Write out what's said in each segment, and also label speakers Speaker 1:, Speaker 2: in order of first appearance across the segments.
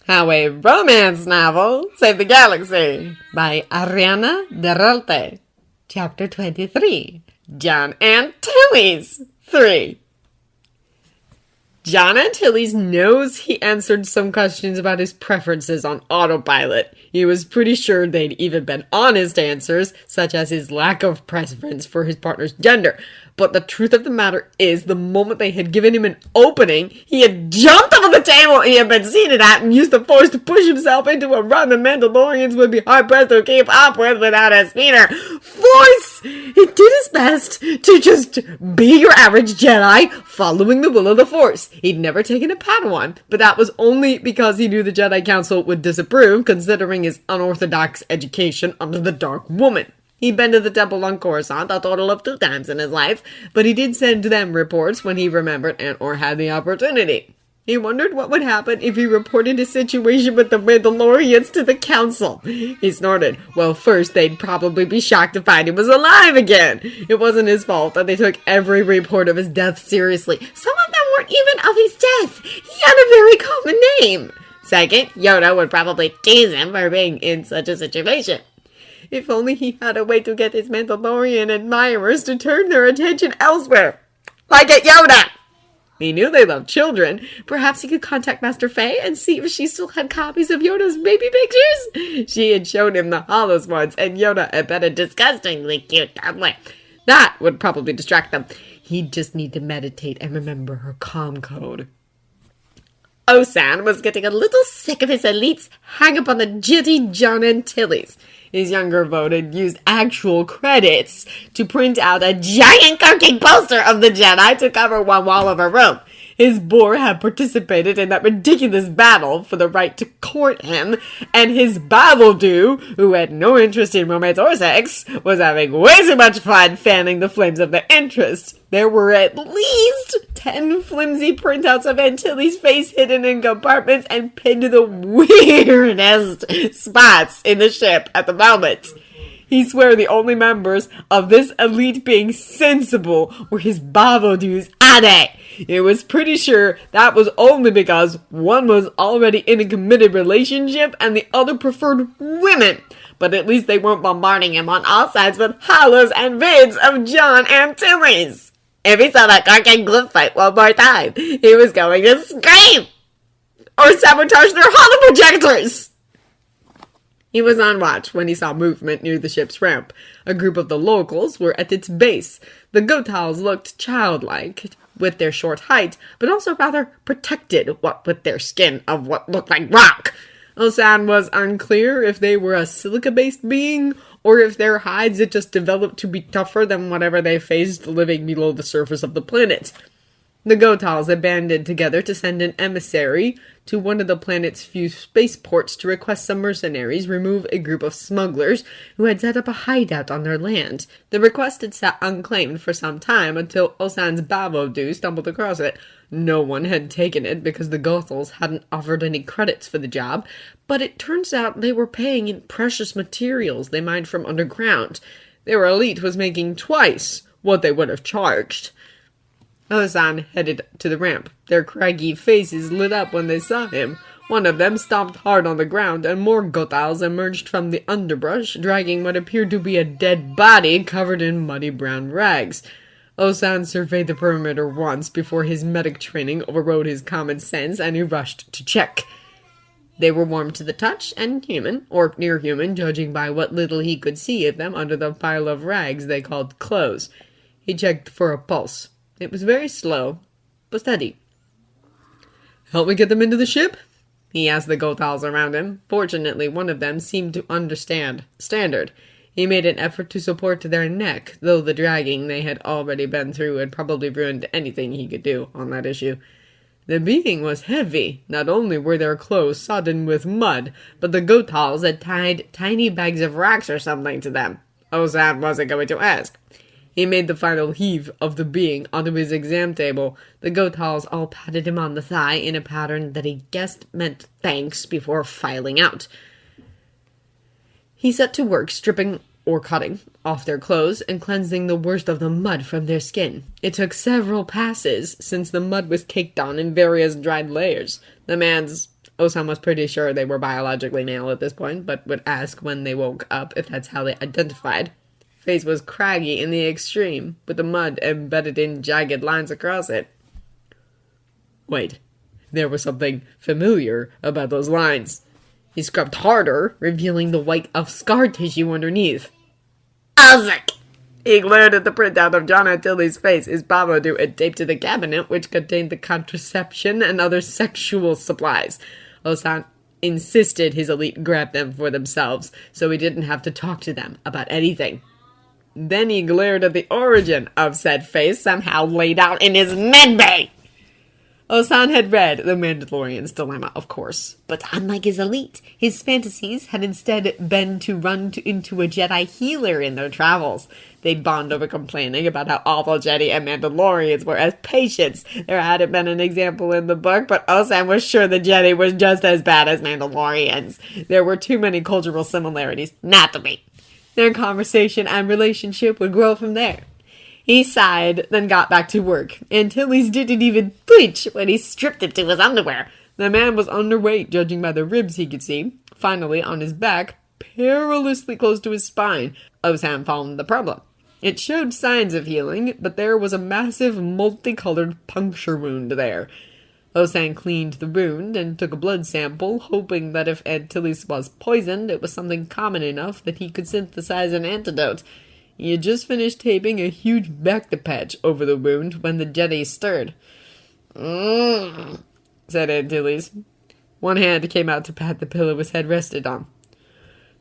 Speaker 1: How a Romance Novel Saved the Galaxy by Ariana Deralte. Chapter 23. John Antilles 3. John Antilles knows he answered some questions about his preferences on autopilot. He was pretty sure they'd even been honest answers, such as his lack of preference for his partner's gender. But the truth of the matter is, the moment they had given him an opening, he had jumped off the table he had been seated at and used the force to push himself into a run the Mandalorians would be hard-pressed to keep up with without a speeder. Force! He did his best to just be your average Jedi, following the will of the Force. He'd never taken a Padawan, but that was only because he knew the Jedi Council would disapprove, considering his unorthodox education under the Dark Woman. He'd been to the temple on Coruscant a total of 2 times in his life, but he did send them reports when he remembered and or had the opportunity. He wondered what would happen if he reported his situation with the Mandalorians to the council. He snorted. Well, first, they'd probably be shocked to find he was alive again. It wasn't his fault that they took every report of his death seriously. Some of them weren't even of his death. He had a very common name. Second, Yoda would probably tease him for being in such a situation. If only he had a way to get his Mandalorian admirers to turn their attention elsewhere. Like at Yoda! He knew they loved children. Perhaps he could contact Master Faye and see if she still had copies of Yoda's baby pictures. She had shown him the hollows once, and Yoda had been a disgustingly cute toddler. That would probably distract them. He'd just need to meditate and remember her calm code. Osan was getting a little sick of his elites hang up on the jitty John Antilles. His younger vote had used actual credits to print out a giant cooking poster of the Jedi to cover one wall of a room. His boar had participated in that ridiculous battle for the right to court him, and his Bavildu, who had no interest in romance or sex, was having way too much fun fanning the flames of their interest. There were at least 10 flimsy printouts of Antilles' face hidden in compartments and pinned to the weirdest spots in the ship at the moment. He swore the only members of this elite being sensible were his Bavildu's ade. It was pretty sure that was only because one was already in a committed relationship and the other preferred women. But at least they weren't bombarding him on all sides with hollows and vids of John Antilles. If he saw that cock and glove fight one more time, he was going to scream! Or sabotage their holoprojectors! He was on watch when he saw movement near the ship's ramp. A group of the locals were at its base. The Gotals looked childlike with their short height, but also rather protected with their skin of what looked like rock. Osan was unclear if they were a silica-based being, or if their hides had just developed to be tougher than whatever they faced living below the surface of the planet. The Gotals had banded together to send an emissary to one of the planet's few spaceports to request some mercenaries remove a group of smugglers who had set up a hideout on their land. The request had sat unclaimed for some time until Osan's Bavildu stumbled across it. No one had taken it because the Gothals hadn't offered any credits for the job, but it turns out they were paying in precious materials they mined from underground. Their elite was making twice what they would have charged. Osan headed to the ramp. Their craggy faces lit up when they saw him. One of them stomped hard on the ground, and more Gothals emerged from the underbrush, dragging what appeared to be a dead body covered in muddy brown rags. Osan surveyed the perimeter once before his medic training overrode his common sense, and he rushed to check. They were warm to the touch and human, or near human, judging by what little he could see of them under the pile of rags they called clothes. He checked for a pulse. It was very slow, but steady. "Help me get them into the ship?" he asked the Gothals around him. Fortunately, one of them seemed to understand standard. He made an effort to support their neck, though the dragging they had already been through had probably ruined anything he could do on that issue. The being was heavy. Not only were their clothes sodden with mud, but the Gothals had tied tiny bags of rocks or something to them. Osan wasn't going to ask. He made the final heave of the being onto his exam table. The Gothals all patted him on the thigh in a pattern that he guessed meant thanks before filing out. He set to work stripping or cutting off their clothes and cleansing the worst of the mud from their skin. It took several passes, since the mud was caked on in various dried layers. The man's Osam was pretty sure they were biologically male at this point, but would ask when they woke up if that's how they identified. Face was craggy in the extreme, with the mud embedded in jagged lines across it. Wait, there was something familiar about those lines. He scrubbed harder, revealing the white of scar tissue underneath. Isaac! He glared at the printout of John Antilles' face, his Babadook had taped to the cabinet, which contained the contraception and other sexual supplies. Osan insisted his elite grab them for themselves, so he didn't have to talk to them about anything. Then he glared at the origin of said face, somehow laid out in his medbay. Osan had read The Mandalorian's Dilemma, of course, but unlike his elite, his fantasies had instead been to run into a Jedi healer in their travels. They'd bond over complaining about how awful Jedi and Mandalorians were as patients. There hadn't been an example in the book, but Osan was sure the Jedi was just as bad as Mandalorians. There were too many cultural similarities not to be. Their conversation and relationship would grow from there. He sighed, then got back to work. Antilles didn't even flinch when he stripped him to his underwear. The man was underweight, judging by the ribs he could see. Finally, on his back, perilously close to his spine, Osan found the problem. It showed signs of healing, but there was a massive, multicolored puncture wound there. Osan cleaned the wound and took a blood sample, hoping that if Antilles was poisoned, it was something common enough that he could synthesize an antidote. He had just finished taping a huge Bacta patch over the wound when the Jedi stirred. Said Antilles. One hand came out to pat the pillow his head rested on.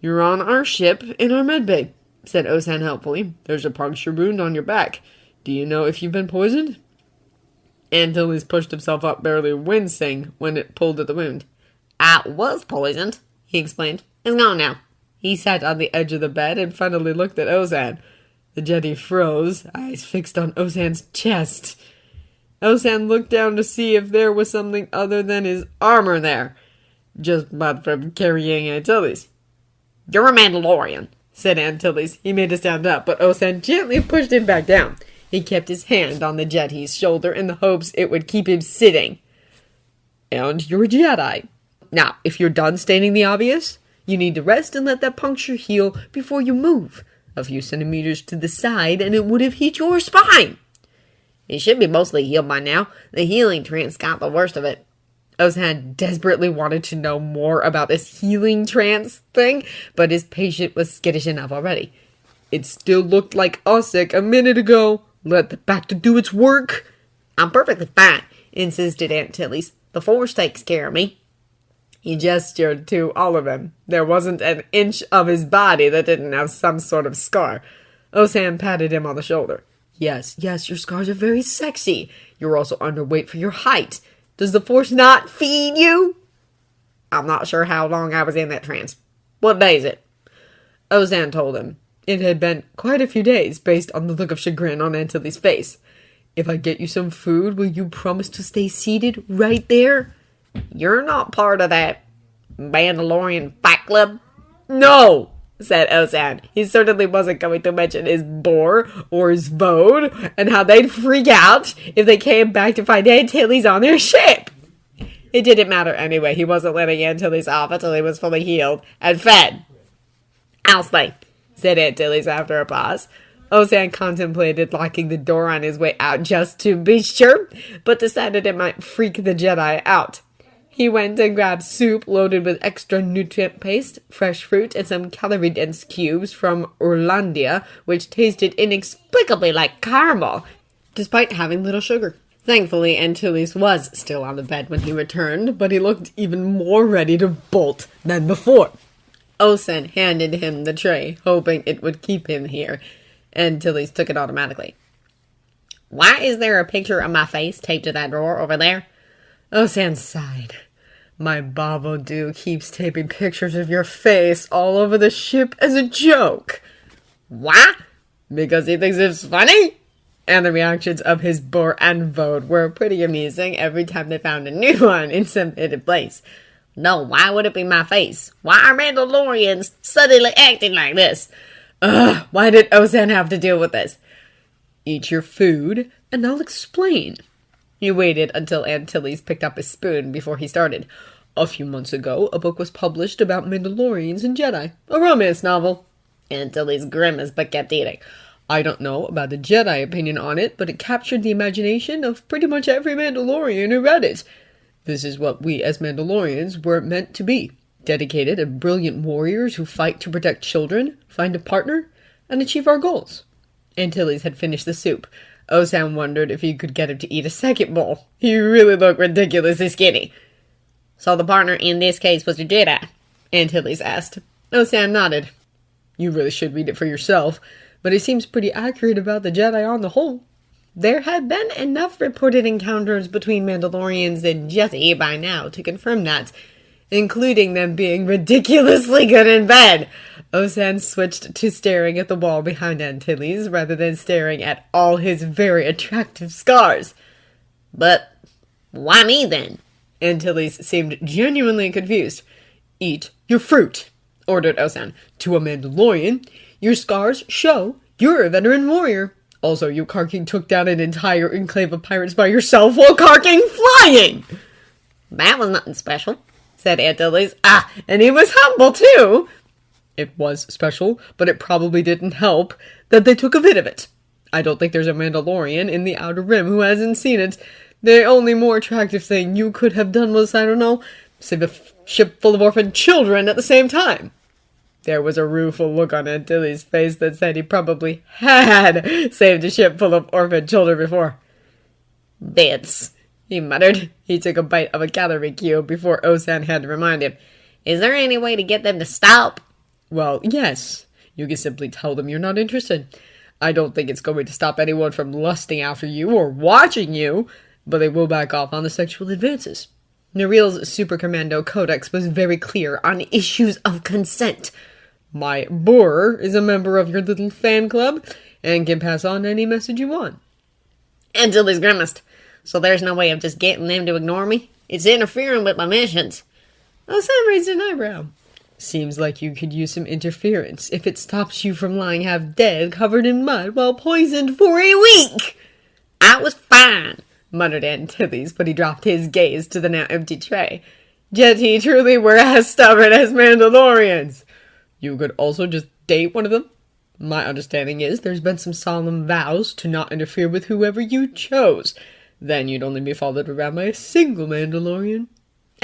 Speaker 1: You're on our ship in our medbay, said Osan helpfully. There's a puncture wound on your back. Do you know if you've been poisoned? Antilles pushed himself up, barely wincing when it pulled at the wound. I was poisoned, he explained. It's gone now. He sat on the edge of the bed and finally looked at Osan. The Jedi froze, eyes fixed on Osan's chest. Osan looked down to see if there was something other than his armor there, just mud from carrying Antilles. You're a Mandalorian, said Antilles. He made to stand up, but Osan gently pushed him back down. He kept his hand on the Jedi's shoulder in the hopes it would keep him sitting. And you're a Jedi. Now, if you're done stating the obvious, you need to rest and let that puncture heal before you move. A few centimeters to the side and it would have hit your spine. It should be mostly healed by now. The healing trance got the worst of it. Osan desperately wanted to know more about this healing trance thing, but his patient was skittish enough already. It still looked like Osik a minute ago. Let the Bacta do its work. I'm perfectly fine, insisted Antilles. The Force takes care of me. He gestured to all of them. There wasn't an inch of his body that didn't have some sort of scar. Osan patted him on the shoulder. Yes, your scars are very sexy. You're also underweight for your height. Does the Force not feed you? I'm not sure how long I was in that trance. What day is it? Osan told him. It had been quite a few days, based on the look of chagrin on Antilles' face. If I get you some food, will you promise to stay seated right there? You're not part of that Mandalorian fight club? No, said Osan. He certainly wasn't going to mention his boar or his Vode and how they'd freak out if they came back to find Antilles on their ship. It didn't matter anyway. He wasn't letting Antilles off until he was fully healed and fed. I'll stay, said Antilles after a pause. Osan contemplated locking the door on his way out just to be sure, but decided it might freak the Jedi out. He went and grabbed soup loaded with extra nutrient paste, fresh fruit, and some calorie-dense cubes from Orlandia, which tasted inexplicably like caramel, despite having little sugar. Thankfully, Antilles was still on the bed when he returned, but he looked even more ready to bolt than before. Osan handed him the tray, hoping it would keep him here. Antilles took it automatically. Why is there a picture of my face taped to that drawer over there? Osan sighed. My Babadook keeps taping pictures of your face all over the ship as a joke. What? Because he thinks it's funny? And the reactions of his boar and Vode were pretty amusing every time they found a new one in some hidden place. No, why would it be my face? Why are Mandalorians suddenly acting like this? Why did Osan have to deal with this? Eat your food, and I'll explain. He waited until Antilles picked up his spoon before he started. A few months ago, a book was published about Mandalorians and Jedi, a romance novel. Antilles grimaced but kept eating. I don't know about the Jedi opinion on it, but it captured the imagination of pretty much every Mandalorian who read it. This is what we as Mandalorians were meant to be. Dedicated and brilliant warriors who fight to protect children, find a partner, and achieve our goals. Antilles had finished the soup. Osam wondered if he could get him to eat a second bowl. He really looked ridiculously skinny. So the partner in this case was a Jedi? Antilles asked. Osam nodded. You really should read it for yourself, but it seems pretty accurate about the Jedi on the whole. There had been enough reported encounters between Mandalorians and Jedi by now to confirm that, including them being ridiculously good in bed. Osan switched to staring at the wall behind Antilles rather than staring at all his very attractive scars. But why me then? Antilles seemed genuinely confused. Eat your fruit, ordered Osan. To a Mandalorian, your scars show you're a veteran warrior. Also, you Karking took down an entire enclave of pirates by yourself while Karking flying! That was nothing special, said Antilles. And he was humble too. It was special, but it probably didn't help that they took a vid of it. I don't think there's a Mandalorian in the Outer Rim who hasn't seen it. The only more attractive thing you could have done was, I don't know, save a ship full of orphaned children at the same time. There was a rueful look on Antilles' face that said he probably had saved a ship full of orphaned children before. Bits, he muttered. He took a bite of a calorie cube before Osan had to remind him. Is there any way to get them to stop? Well, yes. You can simply tell them you're not interested. I don't think it's going to stop anyone from lusting after you or watching you, but they will back off on the sexual advances. Nareel's Super Commando Codex was very clear on issues of consent. My boar is a member of your little fan club and can pass on any message you want. Antilles grimaced. So there's no way of just getting them to ignore me? It's interfering with my missions. Sam raised an eyebrow. Seems like you could use some interference if it stops you from lying half dead, covered in mud, while poisoned for a week. I was fine, muttered Antilles, but he dropped his gaze to the now empty tray. Jedi truly were as stubborn as Mandalorians. You could also just date one of them. My understanding is there's been some solemn vows to not interfere with whoever you chose. Then you'd only be followed around by a single Mandalorian.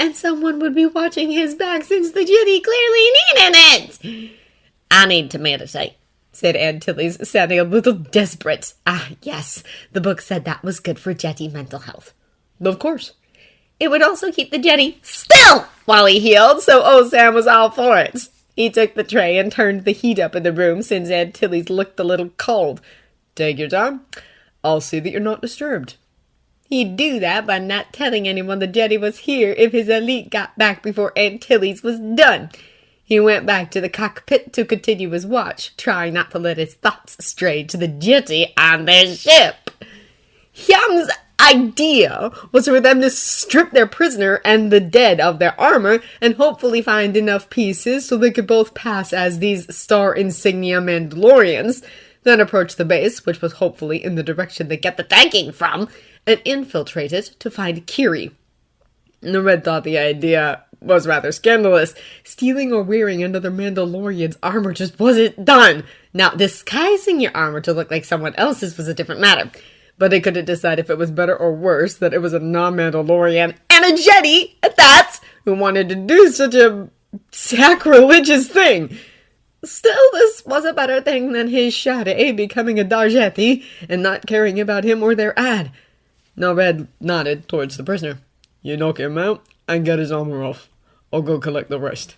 Speaker 1: And someone would be watching his back since the Jedi clearly needed it. I need to meditate, said Antilles, sounding a little desperate. Yes, the book said that was good for Jedi mental health. Of course. It would also keep the Jedi still while he healed, so Osam was all for it. He took the tray and turned the heat up in the room since Antilles looked a little cold. Take your time. I'll see that you're not disturbed. He'd do that by not telling anyone the Jedi was here if his elite got back before Antilles was done. He went back to the cockpit to continue his watch, trying not to let his thoughts stray to the Jedi on their ship. Hyam's idea was for them to strip their prisoner and the dead of their armor and hopefully find enough pieces so they could both pass as these star insignia Mandalorians, then approach the base, which was hopefully in the direction they get the tanking from, and infiltrate it to find Kiri. The Red thought the idea was rather scandalous. Stealing or wearing another Mandalorian's armor just wasn't done. Now, disguising your armor to look like someone else's was a different matter. But they couldn't decide if it was better or worse that it was a non-Mandalorian and a Jedi at that who wanted to do such a sacrilegious thing. Still, this was a better thing than his Shade becoming a Darjeti and not caring about him or their ad. No, Red nodded towards the prisoner. You knock him out and get his armor off. I'll go collect the rest.